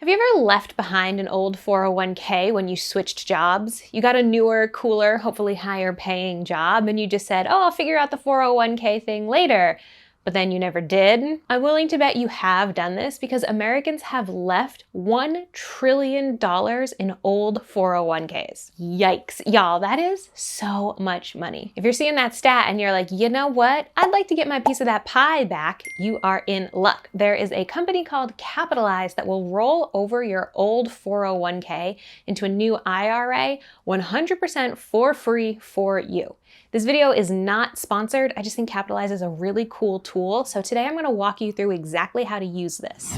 Have you ever left behind an old 401k when you switched jobs? You got a newer, cooler, hopefully higher paying job, and you just said, oh, I'll figure out the 401k thing later. But then you never did? I'm willing to bet you have done this because Americans have left $1 trillion in old 401ks. Yikes. Y'all, that is so much money. If you're seeing that stat and you're like, you know what? I'd like to get my piece of that pie back, you are in luck. There is a company called Capitalize that will roll over your old 401k into a new IRA 100% for free for you. This video is not sponsored. I just think Capitalize is a really cool tool. So today I'm going to walk you through exactly how to use this.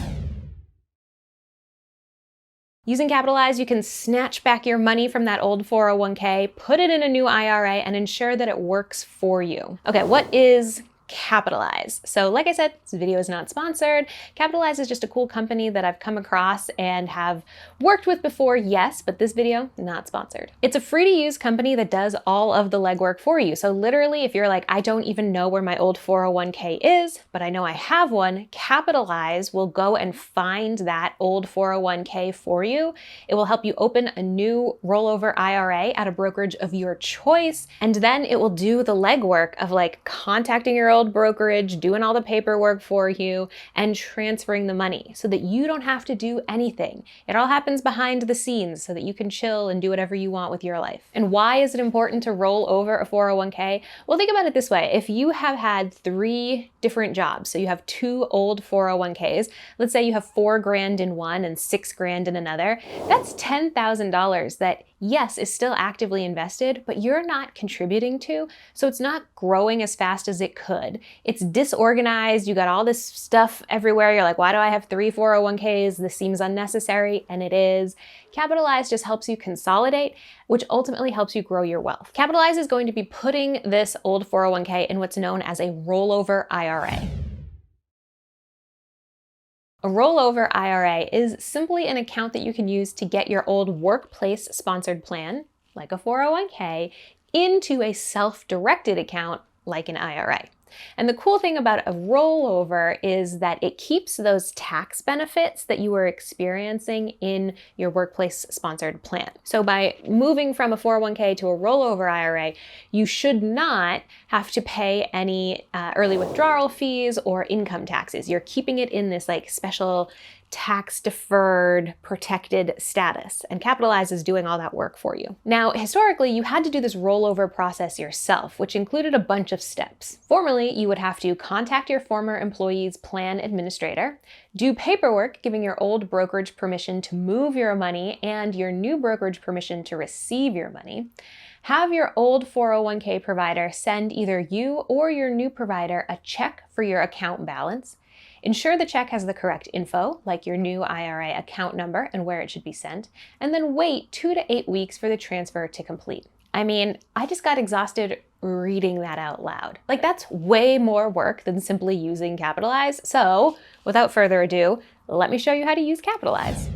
Using Capitalize, you can snatch back your money from that old 401k, put it in a new IRA, and ensure that it works for you. Okay, what is Capitalize? So like I said, this video is not sponsored. Capitalize is just a cool company that I've come across and have worked with before, yes, but this video, not sponsored. It's a free to use company that does all of the legwork for you. So literally, if you're like, I don't even know where my old 401k is, but I know I have one, Capitalize will go and find that old 401k for you. It will help you open a new rollover IRA at a brokerage of your choice, and then it will do the legwork of like contacting your old brokerage, doing all the paperwork for you, and transferring the money so that you don't have to do anything. It all happens behind the scenes so that you can chill and do whatever you want with your life. And why is it important to roll over a 401k? Well, think about it this way. If you have had 3 different jobs, so you have 2 old 401ks, let's say you have $4 grand in one and $6 grand in another, that's $10,000 that yes, is still actively invested, but you're not contributing to, so it's not growing as fast as it could. It's disorganized, you got all this stuff everywhere, you're like, why do I have 3 401ks? This seems unnecessary, and it is. Capitalize just helps you consolidate, which ultimately helps you grow your wealth. Capitalize is going to be putting this old 401k in what's known as a rollover IRA. A rollover IRA is simply an account that you can use to get your old workplace sponsored plan, like a 401k, into a self-directed account like an IRA. And the cool thing about a rollover is that it keeps those tax benefits that you were experiencing in your workplace sponsored plan. So by moving from a 401k to a rollover IRA, you should not have to pay any early withdrawal fees or income taxes. You're keeping it in this like special tax deferred, protected status, and Capitalize is doing all that work for you. Now, historically, you had to do this rollover process yourself, which included a bunch of steps. Formerly, you would have to contact your former employee's plan administrator, do paperwork giving your old brokerage permission to move your money and your new brokerage permission to receive your money, have your old 401k provider send either you or your new provider a check for your account balance, ensure the check has the correct info, like your new IRA account number and where it should be sent, and then wait 2 to 8 weeks for the transfer to complete. I mean, I just got exhausted reading that out loud. Like, that's way more work than simply using Capitalize. So, without further ado, let me show you how to use Capitalize.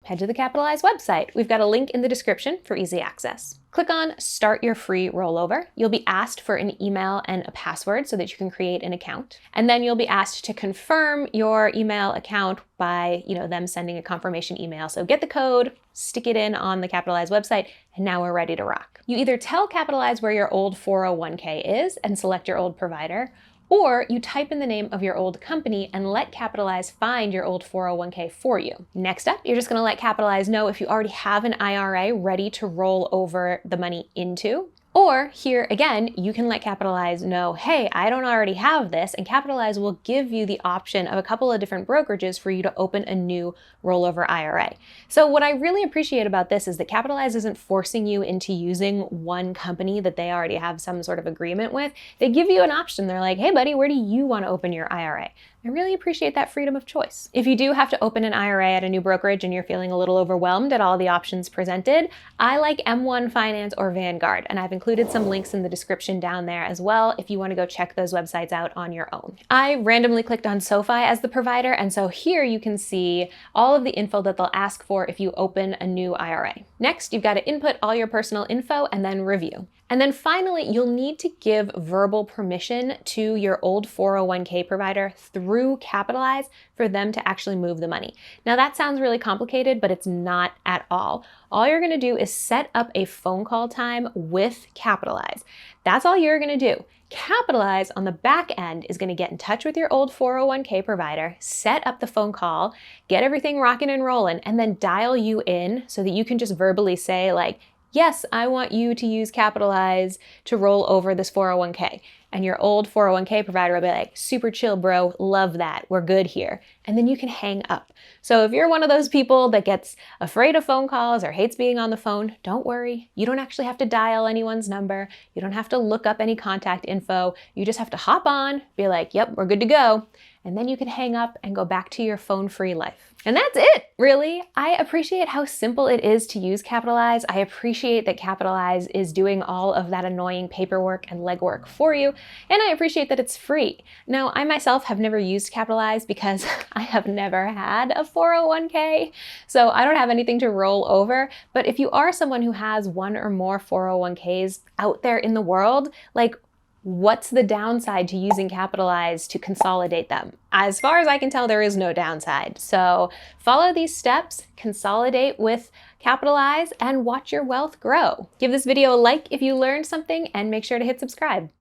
Head to the Capitalize website. We've got a link in the description for easy access. Click on Start Your Free Rollover. You'll be asked for an email and a password so that you can create an account. And then you'll be asked to confirm your email account by, them sending a confirmation email. So get the code, stick it in on the Capitalize website, and now we're ready to rock. You either tell Capitalize where your old 401k is and select your old provider, or you type in the name of your old company and let Capitalize find your old 401k for you. Next up, you're just gonna let Capitalize know if you already have an IRA ready to roll over the money into. Or here again, you can let Capitalize know, hey, I don't already have this, and Capitalize will give you the option of a couple of different brokerages for you to open a new rollover IRA. So what I really appreciate about this is that Capitalize isn't forcing you into using one company that they already have some sort of agreement with. They give you an option. They're like, hey buddy, where do you want to open your IRA? I really appreciate that freedom of choice. If you do have to open an IRA at a new brokerage and you're feeling a little overwhelmed at all the options presented, I like M1 Finance or Vanguard, and I've included some links in the description down there as well if you want to go check those websites out on your own. I randomly clicked on SoFi as the provider, and so here you can see all of the info that they'll ask for if you open a new IRA. Next, you've got to input all your personal info and then review. And then finally, you'll need to give verbal permission to your old 401k provider through through Capitalize for them to actually move the money. Now that sounds really complicated, but it's not at all. All you're gonna do is set up a phone call time with Capitalize. That's all you're gonna do. Capitalize on the back end is going to get in touch with your old 401k provider, set up the phone call, get everything rocking and rolling, and then dial you in so that you can just verbally say like, yes, I want you to use Capitalize to roll over this 401k. And your old 401k provider will be like, super chill, bro, love that, we're good here. And then you can hang up. So if you're one of those people that gets afraid of phone calls or hates being on the phone, don't worry. You don't actually have to dial anyone's number. You don't have to look up any contact info. You just have to hop on, be like, yep, we're good to go. And then you can hang up and go back to your phone-free life. And that's it, really. I appreciate how simple it is to use Capitalize. I appreciate that Capitalize is doing all of that annoying paperwork and legwork for you. And I appreciate that it's free. Now, I myself have never used Capitalize because I have never had a 401k. So I don't have anything to roll over. But if you are someone who has one or more 401ks out there in the world, like, what's the downside to using Capitalize to consolidate them? As far as I can tell, there is no downside. So follow these steps, consolidate with Capitalize, and watch your wealth grow. Give this video a like if you learned something, and make sure to hit subscribe.